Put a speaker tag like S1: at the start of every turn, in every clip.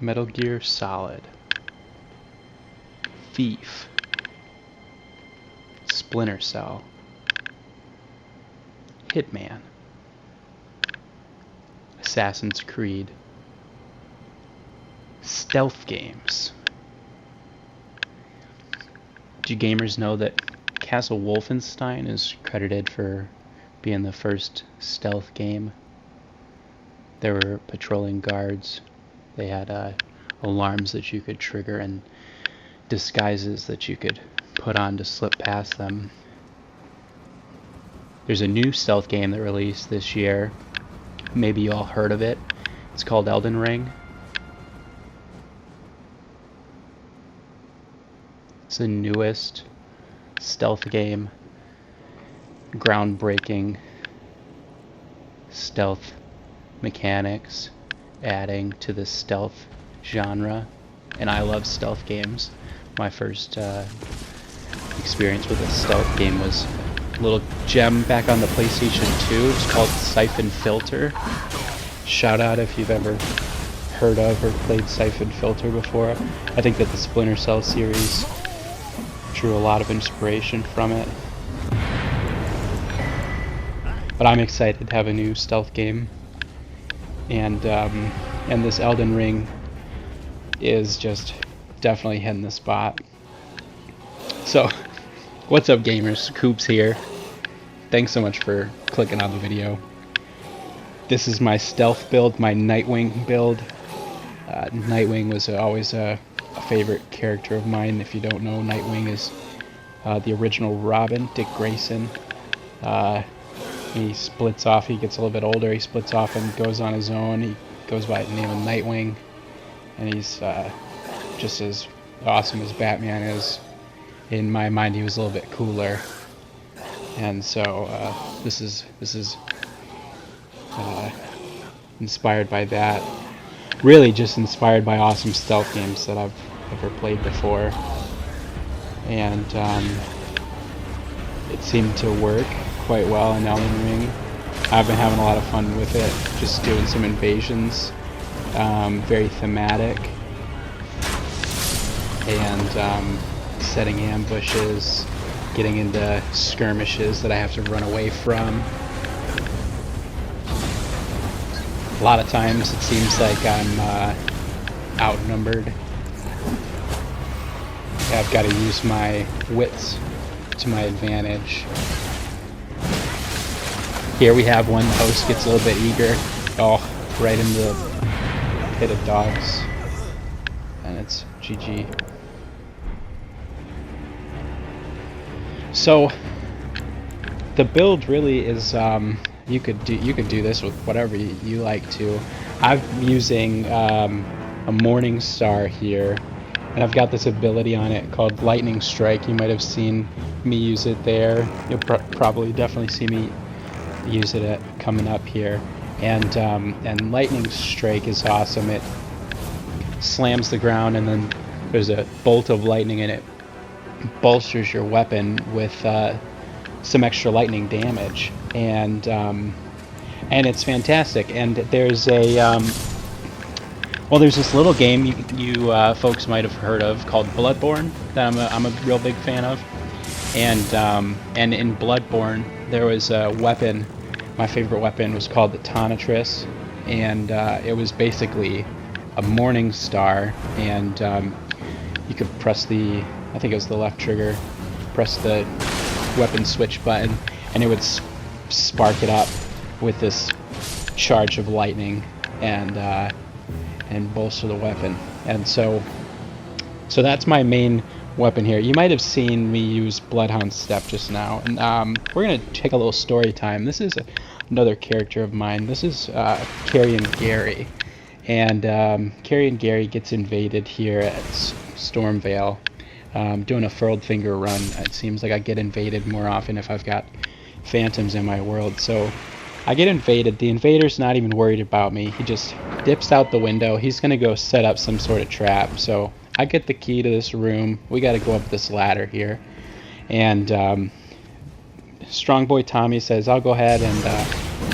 S1: Metal Gear Solid, Thief, Splinter Cell, Hitman, Assassin's Creed, stealth games. Do you gamers know that Castle Wolfenstein is credited for being the first stealth game? There were patrolling guards. They had alarms that you could trigger and disguises that you could put on to slip past them. There's a new stealth game that released this year. Maybe you all heard of it. It's called Elden Ring. It's the newest stealth game. Groundbreaking stealth mechanics, adding to the stealth genre. And I love stealth games. My first experience with a stealth game was a little gem back on the PlayStation 2. It's called Siphon Filter. Shout out if you've ever heard of or played Siphon Filter before. I think that the Splinter Cell series drew a lot of inspiration from it. But I'm excited to have a new stealth game. And this Elden Ring is just definitely hitting the spot. So, what's up gamers? Coops here. Thanks so much for clicking on the video. This is my stealth build, my Nightwing build. Nightwing was always a favorite character of mine. If you don't know, Nightwing is the original Robin, Dick Grayson. He splits off, he gets a little bit older, he splits off and goes on his own. He goes by the name of Nightwing, and he's just as awesome as Batman is. In my mind, he was a little bit cooler, and so this is inspired by that. Really just inspired by awesome stealth games that I've ever played before, and it seemed to work quite well in Elden Ring. I've been having a lot of fun with it, just doing some invasions, very thematic, and setting ambushes, getting into skirmishes that I have to run away from. A lot of times it seems like I'm outnumbered. I've got to use my wits to my advantage. Here we have one host gets a little bit eager. Oh, right into the pit of dogs. And it's GG. So the build really is you could do this with whatever you like to. I'm using a Morning Star here, and I've got this ability on it called Lightning Strike. You might have seen me use it there. You'll probably definitely see me use it coming up here. And Lightning Strike is awesome. It slams the ground, and then there's a bolt of lightning, and it bolsters your weapon with some extra lightning damage, and it's fantastic. And there's there's this little game you folks might have heard of called Bloodborne that I'm a real big fan of, and in Bloodborne there was a weapon. My favorite weapon was called the Tonitrus, and it was basically a Morning Star, and you could press I think it was the left trigger, press the weapon switch button, and it would spark it up with this charge of lightning and bolster the weapon. And so that's my main weapon here. You might have seen me use Bloodhound Step just now, and we're gonna take a little story time. This is another character of mine. This is Carrie and Gary, and Carrie and Gary gets invaded here at Stormveil. Doing a furled finger run. It seems like I get invaded more often if I've got phantoms in my world. So I get invaded. The invader's not even worried about me. He just dips out the window. He's going to go set up some sort of trap. So I get the key to this room. We got to go up this ladder here. And Strong Boy Tommy says, I'll go ahead, and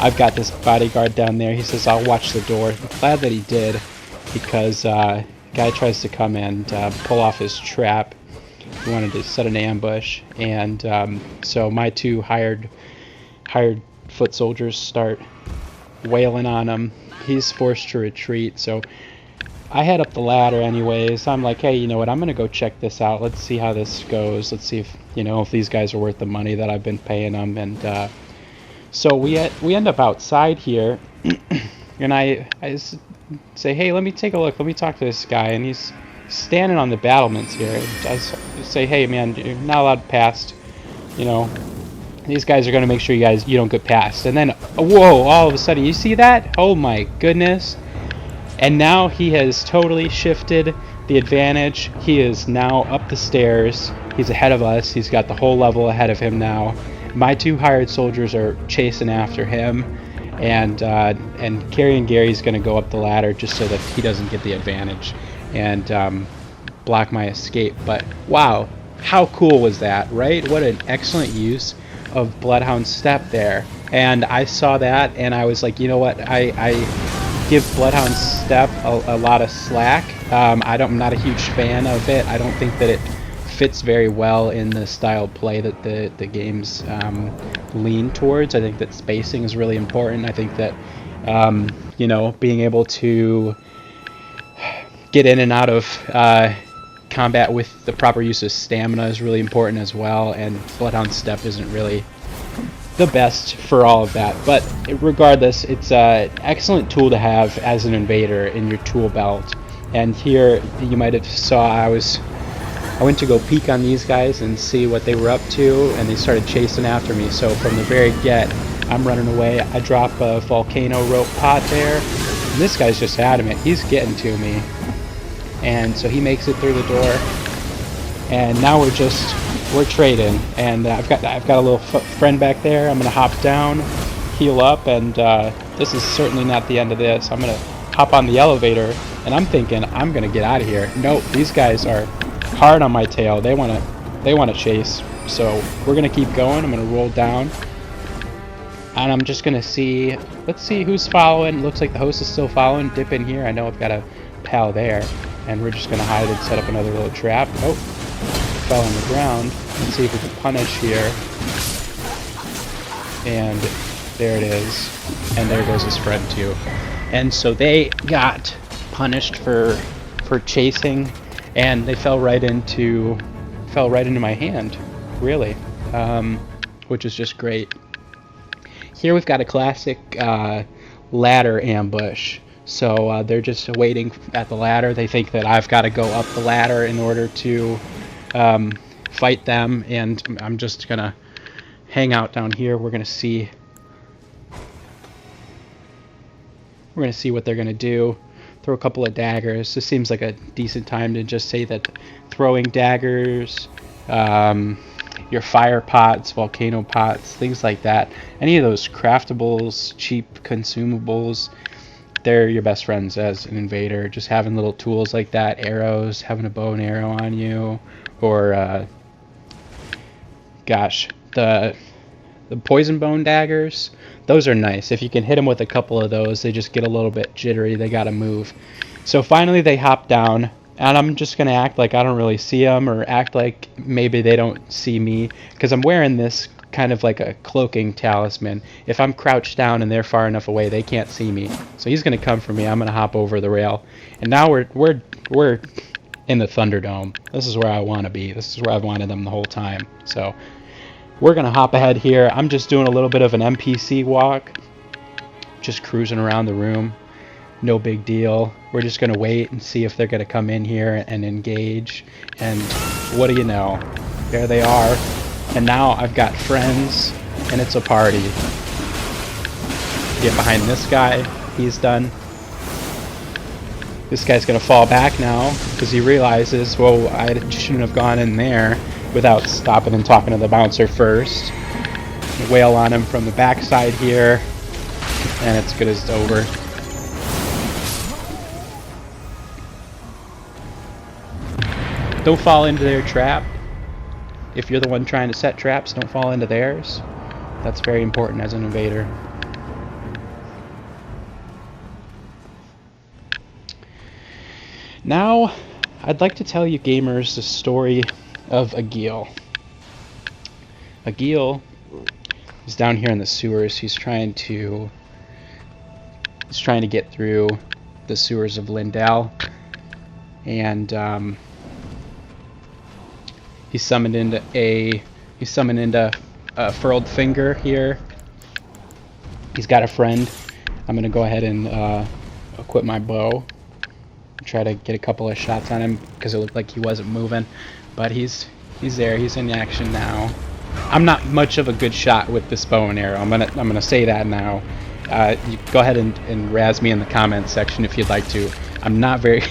S1: I've got this bodyguard down there. He says, I'll watch the door. I'm glad that he did. because guy tries to come and pull off his trap. He wanted to set an ambush, and so my two hired foot soldiers start wailing on him. He's forced to retreat, so I head up the ladder anyways. I'm like, hey, you know what, I'm gonna go check this out. Let's see how this goes. Let's see if, you know, if these guys are worth the money that I've been paying them. And so we end up outside here, and I say, hey, let me take a look. Let me talk to this guy, and he's standing on the battlements here. I say, hey, man, you're not allowed past. You know, these guys are gonna make sure you don't get past. And then, whoa! All of a sudden, you see that? Oh my goodness! And now he has totally shifted the advantage. He is now up the stairs. He's ahead of us. He's got the whole level ahead of him now. My two hired soldiers are chasing after him, and Carrie and Gary's going to go up the ladder just so that he doesn't get the advantage and block my escape. But wow, how cool was that, right? What an excellent use of Bloodhound Step there. And I saw that, and I was like, you know what, I give Bloodhound Step a lot of slack. I'm not a huge fan of it. I don't think that it fits very well in the style of play that the games lean towards. I think that spacing is really important. I think that you know, being able to get in and out of combat with the proper use of stamina is really important as well, and Bloodhound Step isn't really the best for all of that. But regardless, it's an excellent tool to have as an invader in your tool belt. And here you might have saw I went to go peek on these guys and see what they were up to, and they started chasing after me. So from the very get, I'm running away. I drop a volcano rope pot there, and this guy's just adamant. He's getting to me, and so he makes it through the door. And now we're trading, and I've got a little friend back there. I'm gonna hop down, heal up, and this is certainly not the end of this. I'm gonna hop on the elevator, and I'm thinking I'm gonna get out of here. Nope, these guys are hard on my tail. They wanna chase. So we're gonna keep going. I'm gonna roll down, and I'm just gonna see. Let's see who's following. Looks like the host is still following. Dip in here. I know I've got a pal there, and we're just gonna hide and set up another little trap. Nope. Fell on the ground. Let's see if we can punish here. And there it is. And there goes his friend too. And so they got punished for chasing, and they fell right into my hand, really, which is just great. Here we've got a classic ladder ambush. So they're just waiting at the ladder. They think that I've got to go up the ladder in order to fight them, and I'm just gonna hang out down here. We're gonna see what they're gonna do. Throw a couple of daggers. This seems like a decent time to just say that throwing daggers, your fire pots, volcano pots, things like that, any of those craftables, cheap consumables, they're your best friends as an invader. Just having little tools like that, arrows, having a bow and arrow on you, or gosh, the poison bone daggers, those are nice. If you can hit them with a couple of those, they just get a little bit jittery. They gotta move. So finally they hop down, and I'm just gonna act like I don't really see them, or act like maybe they don't see me, because I'm wearing this kind of like a cloaking talisman. If I'm crouched down and they're far enough away, they can't see me. So he's gonna come for me. I'm gonna hop over the rail, and now we're in the Thunderdome. This is where I want to be. This is where I've wanted them the whole time. So we're gonna hop ahead here. I'm just doing a little bit of an NPC walk, just cruising around the room. No big deal. We're just gonna wait and see if they're gonna come in here and engage. And what do you know? There they are. And now I've got friends, and it's a party. Get behind this guy. He's done. This guy's gonna fall back now because he realizes, well, I shouldn't have gone in there without stopping and talking to the bouncer first. Wail on him from the backside here, and it's good as it's over. Don't fall into their trap. If you're the one trying to set traps, don't fall into theirs. That's very important as an invader. Now, I'd like to tell you gamers the story of Agil. Agil is down here in the sewers. He's trying to get through the sewers of Leyndell, and he's summoned into a furled finger here. He's got a friend. I'm gonna go ahead and equip my bow, try to get a couple of shots on him because it looked like he wasn't moving, but he's there. He's in action now. I'm not much of a good shot with this bow and arrow. I'm gonna say that now. You go ahead and razz me in the comments section if you'd like to. I'm not very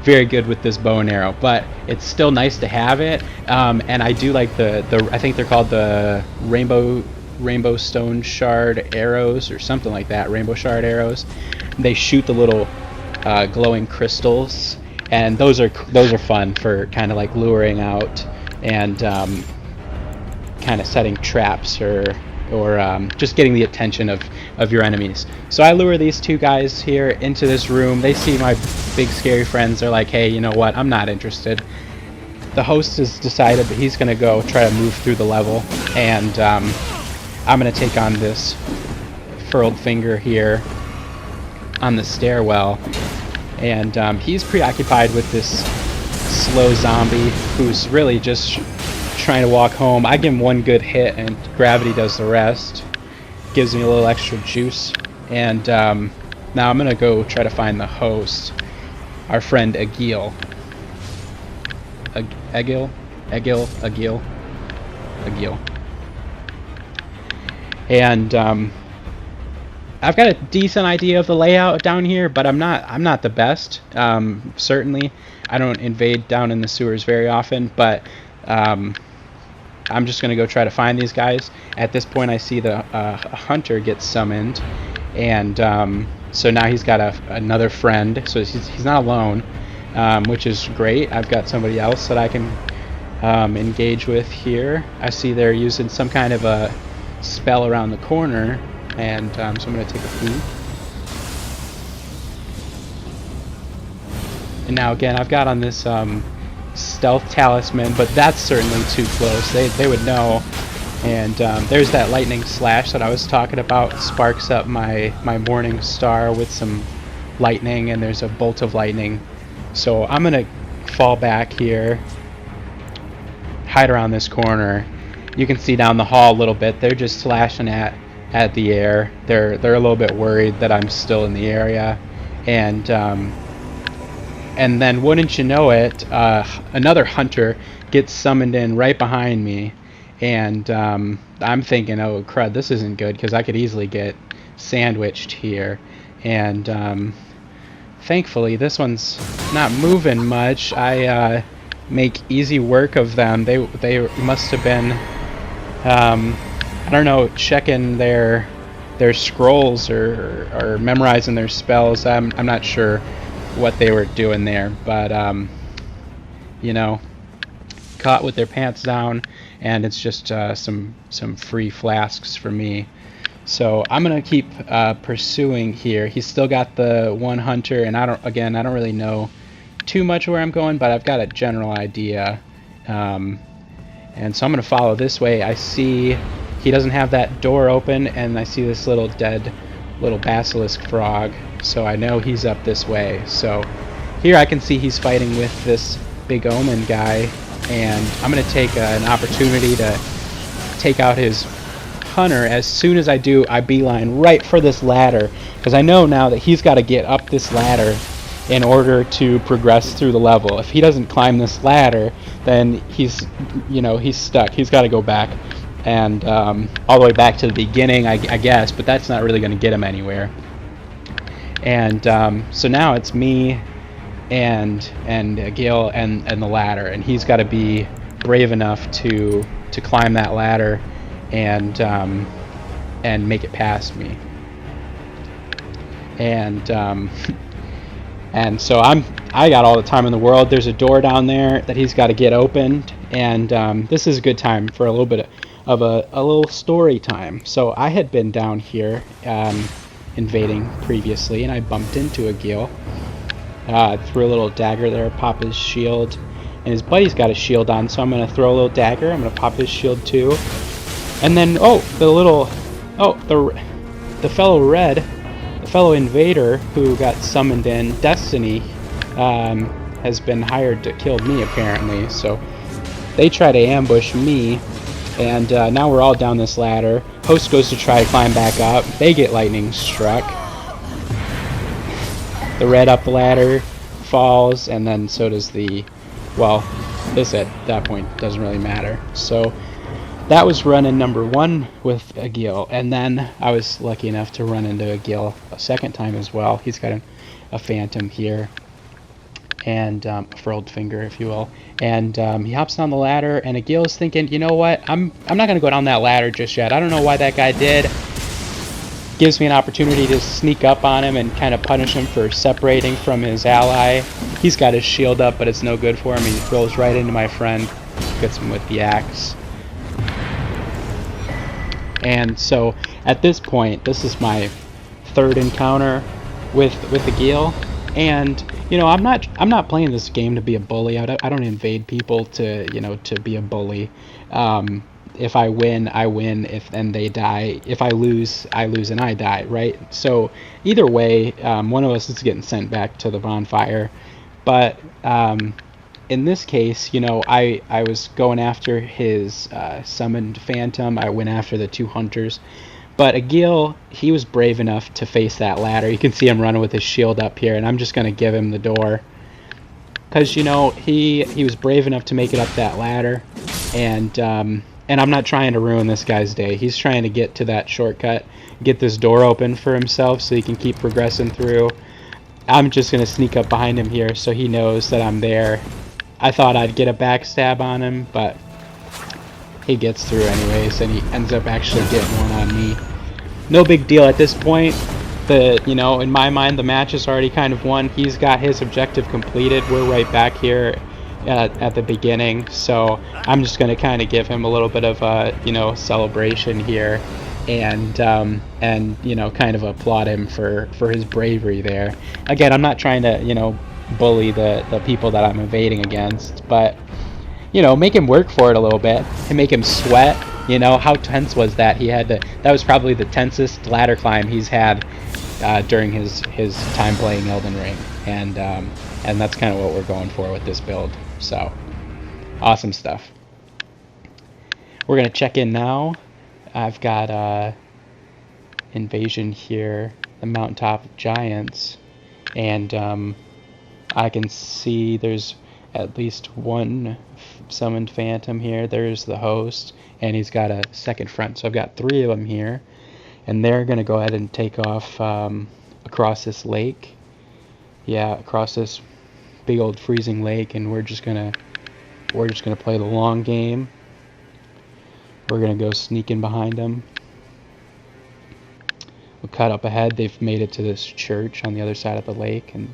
S1: very good with this bow and arrow, but it's still nice to have it. And I do like the I think they're called the rainbow stone shard arrows or something like that. Rainbow shard arrows. They shoot the little glowing crystals, and those are fun for kind of like luring out and kind of setting traps or just getting the attention of your enemies. So I lure these two guys here into this room. They see my big scary friends. They're like, hey, you know what? I'm not interested. The host has decided that he's going to go try to move through the level, and I'm going to take on this furled finger here on the stairwell, and he's preoccupied with this slow zombie who's really just trying to walk home. I give him one good hit and gravity does the rest. Gives me a little extra juice. And now I'm gonna go try to find the host, our friend Agil. Agil. And I've got a decent idea of the layout down here, but I'm not the best. Certainly, I don't invade down in the sewers very often, but I'm just going to go try to find these guys. At this point, I see the hunter get summoned, and so now he's got another friend, so he's not alone, which is great. I've got somebody else that I can engage with here. I see they're using some kind of a spell around the corner, and so I'm going to take a peek. And now again, I've got on this stealth talisman, but that's certainly too close. They would know. And there's that lightning slash that I was talking about. It sparks up my morning star with some lightning, and there's a bolt of lightning. So I'm gonna fall back here, hide around this corner. You can see down the hall a little bit. They're just slashing at the air. They're a little bit worried that I'm still in the area, and then wouldn't you know it, another hunter gets summoned in right behind me, and I'm thinking, oh crud, this isn't good because I could easily get sandwiched here. And thankfully this one's not moving much. I make easy work of them. They must have been I don't know, checking their scrolls or memorizing their spells. I'm not sure what they were doing there, but you know, caught with their pants down, and it's just some free flasks for me. So I'm gonna keep pursuing here. He's still got the one hunter, and I don't really know too much where I'm going, but I've got a general idea, and so I'm gonna follow this way. I see he doesn't have that door open, and I see this little dead little basilisk frog, so I know he's up this way. So here I can see he's fighting with this big omen guy, and I'm going to take an opportunity to take out his hunter. As soon as I do, I beeline right for this ladder, because I know now that he's got to get up this ladder in order to progress through the level. If he doesn't climb this ladder, then he's stuck. He's got to go back and all the way back to the beginning, I guess, but that's not really going to get him anywhere. And so now it's me and Gil and the ladder, and he's got to be brave enough to climb that ladder and make it past me. And so I got all the time in the world. There's a door down there that he's got to get opened, and this is a good time for a little bit of a little story time. So I had been down here invading previously, and I bumped into a Gil, Threw a little dagger there, pop his shield, and his buddy's got a shield on, so I'm gonna throw a little dagger. I'm gonna pop his shield too, and then the fellow red, the fellow invader who got summoned in Destiny, has been hired to kill me apparently. So they try to ambush me, and now we're all down this ladder. Host goes to try to climb back up. They get lightning struck. The red up the ladder falls, and then so does the, well, this at that point doesn't really matter. So that was run-in number 1 with a Gil, and then I was lucky enough to run into a Gil a second time as well. He's got a phantom here, and a furled finger, if you will, and he hops down the ladder, and a Gil is thinking, you know what, I'm not gonna go down that ladder just yet. I don't know why that guy did. Gives me an opportunity to sneak up on him and kind of punish him for separating from his ally. He's got his shield up, but it's no good for him. He goes right into my friend, gets him with the axe. And so at this point, this is my 3rd encounter with the Gil, and you know, I'm not playing this game to be a bully. I don't invade people to, you know, to be a bully. If I win, I win. And they die. If I lose and I die, right? So either way, one of us is getting sent back to the bonfire. But in this case, you know, I was going after his summoned phantom. I went after the 2 hunters. But a Gil, he was brave enough to face that ladder. You can see him running with his shield up here, and I'm just going to give him the door. Because, you know, he was brave enough to make it up that ladder, and I'm not trying to ruin this guy's day. He's trying to get to that shortcut, get this door open for himself so he can keep progressing through. I'm just going to sneak up behind him here so he knows that I'm there. I thought I'd get a backstab on him, but he gets through anyways, and he ends up actually getting one on me. No big deal at this point. You know, in my mind, the match is already kind of won. He's got his objective completed. We're right back here at the beginning, so I'm just going to kind of give him a little bit of a, you know, celebration here, and you know, kind of applaud him for his bravery there. Again, I'm not trying to, you know, bully the people that I'm invading against, but you know, make him work for it a little bit and make him sweat. You know, how tense was that? That was probably the tensest ladder climb he's had during his time playing Elden Ring, and that's kind of what we're going for with this build. So awesome stuff. We're gonna check in now. I've got invasion here, the Mountaintop Giants, and I can see there's at least one summoned phantom here. There's the host, and he's got a second front, so I've got 3 of them here, and they're gonna go ahead and take off across this lake. Yeah, across this big old freezing lake, and we're just gonna play the long game. We're gonna go sneak in behind them. We'll cut up ahead. They've made it to this church on the other side of the lake, and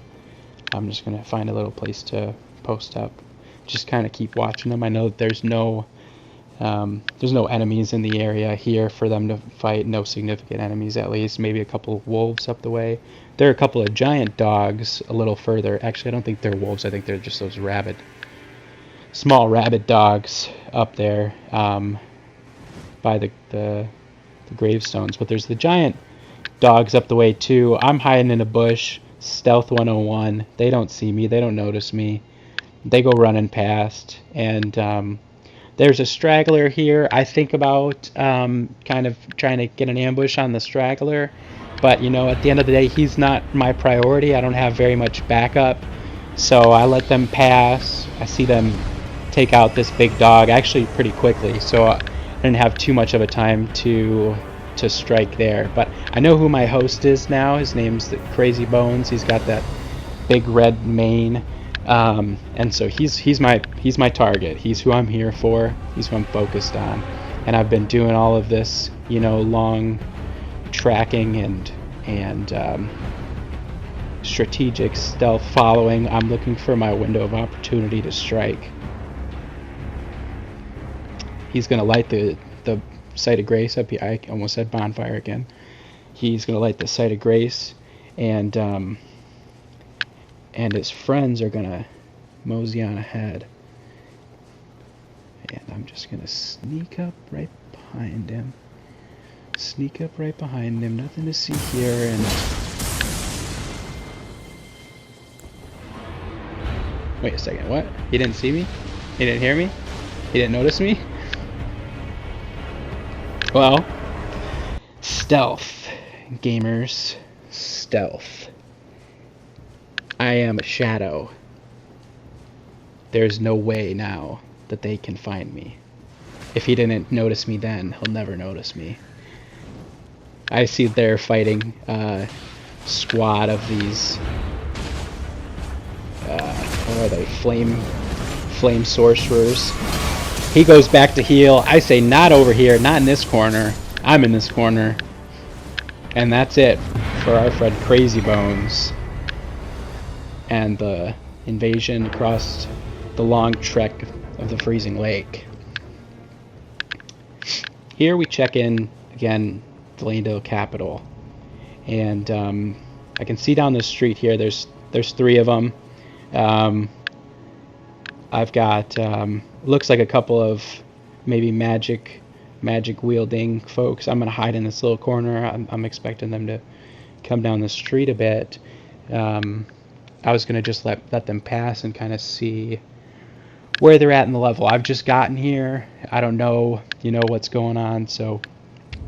S1: I'm just gonna find a little place to post up. Just kind of keep watching them. I know that there's no enemies in the area here for them to fight. No significant enemies, at least. Maybe a couple of wolves up the way. There are a couple of giant dogs a little further. Actually, I don't think they're wolves. I think they're just those small rabid dogs up there by the gravestones. But there's the giant dogs up the way too. I'm hiding in a bush. Stealth 101. They don't see me. They don't notice me. They go running past, and there's a straggler here. I think about kind of trying to get an ambush on the straggler, but you know, at the end of the day, he's not my priority. I don't have very much backup, so I let them pass. I see them take out this big dog actually pretty quickly, so I didn't have too much of a time to strike there. But I know who my host is now. His name's the Crazy Bones. He's got that big red mane. And so he's my target. He's who I'm here for. He's who I'm focused on. And I've been doing all of this, you know, long tracking and strategic stealth following. I'm looking for my window of opportunity to strike. He's gonna light the site of grace up here. I almost said bonfire again. He's gonna light the site of grace, and and his friends are gonna mosey on ahead. And I'm just gonna sneak up right behind him. Sneak up right behind him. Nothing to see here. And wait a second. What? He didn't see me? He didn't hear me? He didn't notice me? Well, stealth, gamers. Stealth. I am a shadow. There's no way now that they can find me. If he didn't notice me then, he'll never notice me. I see they're fighting a squad of these what are they? Flame sorcerers. He goes back to heal. I say not over here, not in this corner. I'm in this corner. And that's it for our friend Crazy Bones. And the invasion across the long trek of the freezing lake. Here we check in again, the Leyndell capital, and I can see down the street here. There's 3 of them. I've got looks like a couple of maybe magic wielding folks. I'm gonna hide in this little corner. I'm expecting them to come down the street a bit. I was gonna just let them pass and kind of see where they're at in the level. I've just gotten here. I don't know, what's going on, so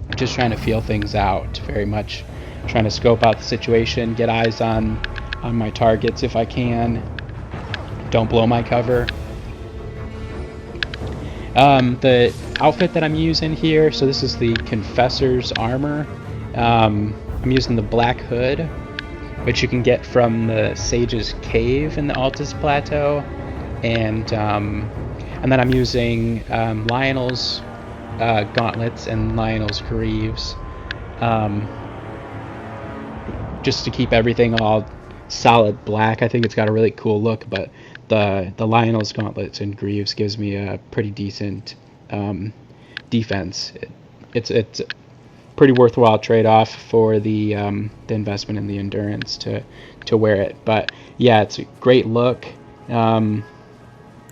S1: I'm just trying to feel things out. Very much trying to scope out the situation, get eyes on my targets if I can. Don't blow my cover. The outfit that I'm using here, so this is the Confessor's armor. I'm using the black hood, which you can get from the Sage's Cave in the Altus Plateau, and then I'm using Lionel's gauntlets and Lionel's greaves, just to keep everything all solid black. I think it's got a really cool look, but the Lionel's gauntlets and greaves gives me a pretty decent defense. It's a pretty worthwhile trade-off for the investment in the endurance to wear it. But yeah, it's a great look.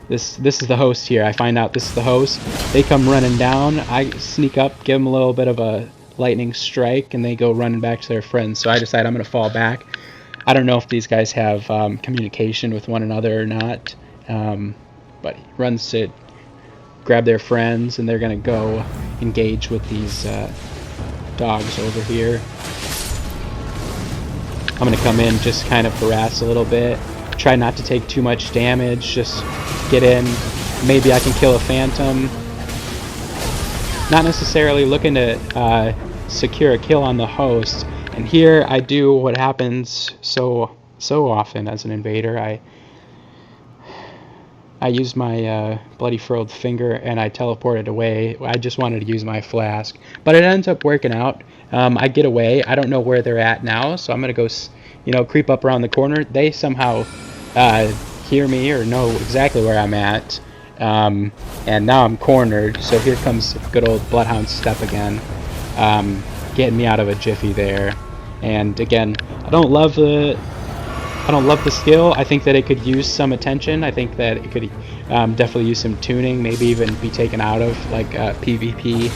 S1: This is the host here. I find out this is the host. They come running down. I sneak up, give them a little bit of a lightning strike, and they go running back to their friends. So I decide I'm going to fall back. I don't know if these guys have communication with one another or not, but he runs to grab their friends, and they're going to go engage with these dogs over here. I'm going to come in, just kind of harass a little bit. Try not to take too much damage, just get in. Maybe I can kill a phantom. Not necessarily looking to secure a kill on the host. And here I do what happens so often as an invader. I use my bloody furrowed finger and I teleport it away. I just wanted to use my flask, but it ends up working out. I get away. I don't know where they're at now, so I'm gonna go, creep up around the corner. They somehow hear me or know exactly where I'm at, and now I'm cornered. So here comes good old Bloodhound Step again, getting me out of a jiffy there. And again, I don't love the skill. I think that it could use some attention. I think that it could definitely use some tuning, maybe even be taken out of like PvP.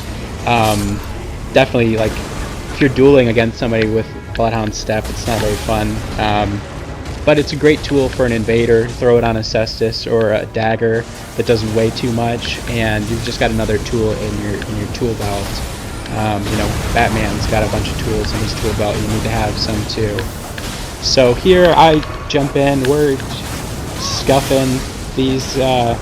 S1: Definitely, like, if you're dueling against somebody with Bloodhound Step, it's not very fun. But it's a great tool for an invader. Throw it on a Cestus or a dagger that doesn't weigh too much, and you've just got another tool in your tool belt. Batman's got a bunch of tools in his tool belt. You need to have some too. So here I jump in. We're scuffing these. The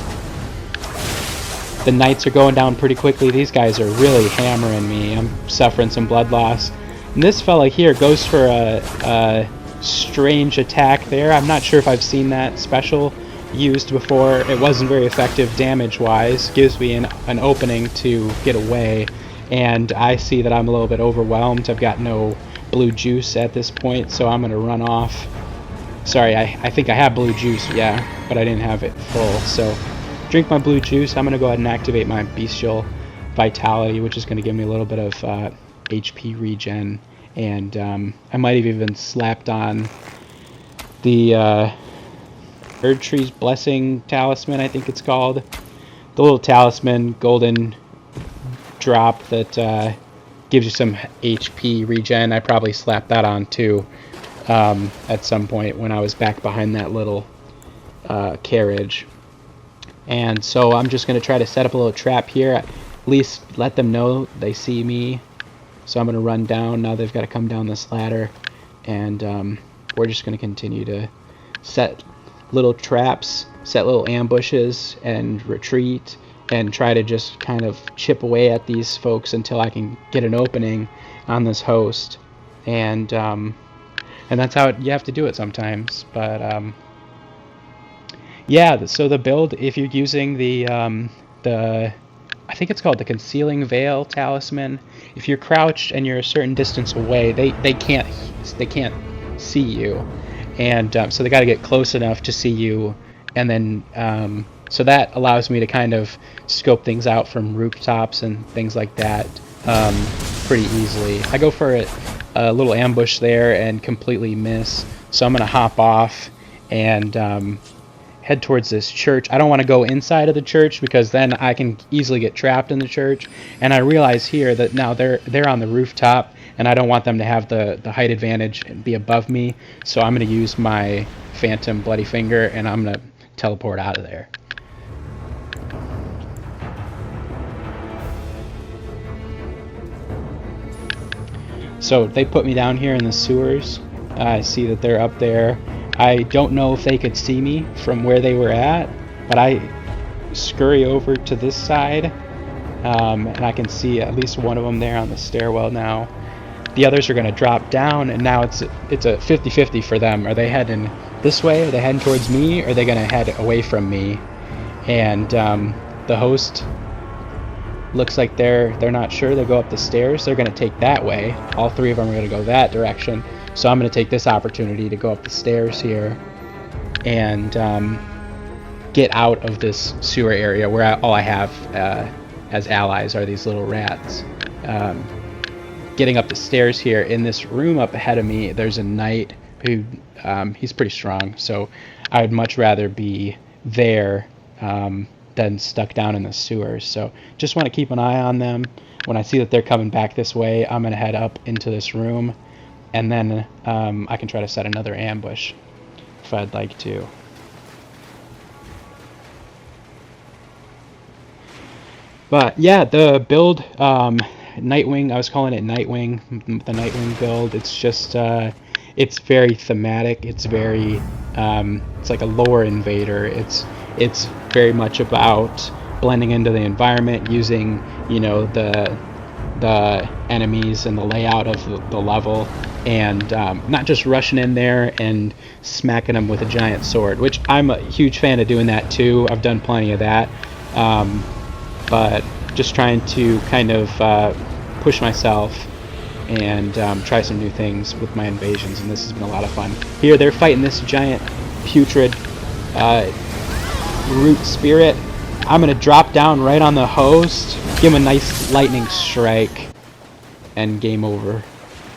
S1: knights are going down pretty quickly. These guys are really hammering me. I'm suffering some blood loss. And this fella here goes for a strange attack there. I'm not sure if I've seen that special used before. It wasn't very effective damage-wise. Gives me an opening to get away. And I see that I'm a little bit overwhelmed. I've got no blue juice at this point, so I'm going to run off. Sorry, I think I have blue juice, yeah, but I didn't have it full. So drink my blue juice. I'm going to go ahead and activate my bestial vitality, which is going to give me a little bit of HP regen. And I might have even slapped on the Tree's Blessing Talisman, I think it's called. The little talisman, golden drop that gives you some HP regen. I probably slapped that on too at some point when I was back behind that little carriage. And so I'm just going to try to set up a little trap here, at least let them know they see me. So I'm going to run down. Now they've got to come down this ladder, and we're just going to continue to set little traps, set little ambushes, and retreat, and try to just kind of chip away at these folks until I can get an opening on this host. And that's how you have to do it sometimes. But yeah, so the build, if you're using the I think it's called the Concealing Veil Talisman, if you're crouched and you're a certain distance away, they can't see you, and so they got to get close enough to see you, and then so that allows me to kind of scope things out from rooftops and things like that pretty easily. I go for a little ambush there and completely miss, so I'm gonna hop off and head towards this church. I don't want to go inside of the church because then I can easily get trapped in the church. And I realize here that now they're on the rooftop, and I don't want them to have the height advantage and be above me. So I'm going to use my Phantom Bloody Finger, and I'm going to teleport out of there. So they put me down here in the sewers. I see that they're up there. I don't know if they could see me from where they were at, but I scurry over to this side, and I can see at least one of them there on the stairwell now. The others are going to drop down, and now it's a 50-50 for them. Are they heading this way? Are they heading towards me? Or are they going to head away from me? And the host looks like they're not sure. They go up the stairs. They're going to take that way. All three of them are going to go that direction. So I'm going to take this opportunity to go up the stairs here and get out of this sewer area where all I have as allies are these little rats. Getting up the stairs here, in this room up ahead of me, there's a knight who, he's pretty strong, so I would much rather be there than stuck down in the sewers. So just want to keep an eye on them. When I see that they're coming back this way, I'm going to head up into this room, and then I can try to set another ambush if I'd like to. But yeah, the build, Nightwing, I was calling it Nightwing, the Nightwing build. It's just, it's very thematic. It's very, it's like a lore invader. It's very much about blending into the environment, using, you know, the enemies and the layout of the level, and not just rushing in there and smacking them with a giant sword, which I'm a huge fan of doing that too. I've done plenty of that, but just trying to kind of push myself and try some new things with my invasions, and this has been a lot of fun. Here they're fighting this giant putrid root spirit. I'm gonna drop down right on the host, give him a nice lightning strike, and game over.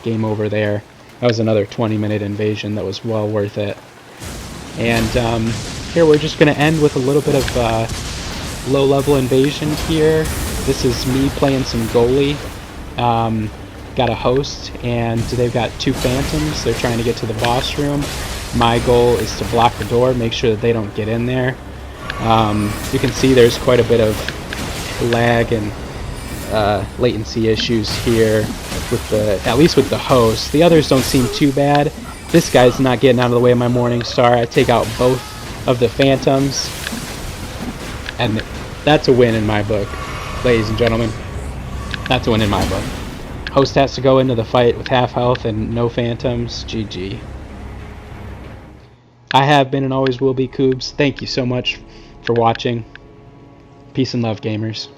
S1: Game over there. That was another 20-minute invasion that was well worth it. And here we're just gonna end with a little bit of low-level invasion here. This is me playing some goalie. Got a host, and they've got two phantoms. They're trying to get to the boss room. My goal is to block the door, make sure that they don't get in there. You can see there's quite a bit of lag and latency issues here with at least with the host. The others don't seem too bad. This guy's not getting out of the way of my Morning Star. I take out both of the phantoms, and that's a win in my book, ladies and gentlemen. That's a win in my book. Host has to go into the fight with half health and no phantoms. GG. I have been and always will be Kubz. Thank you so much for watching. Peace and love, gamers.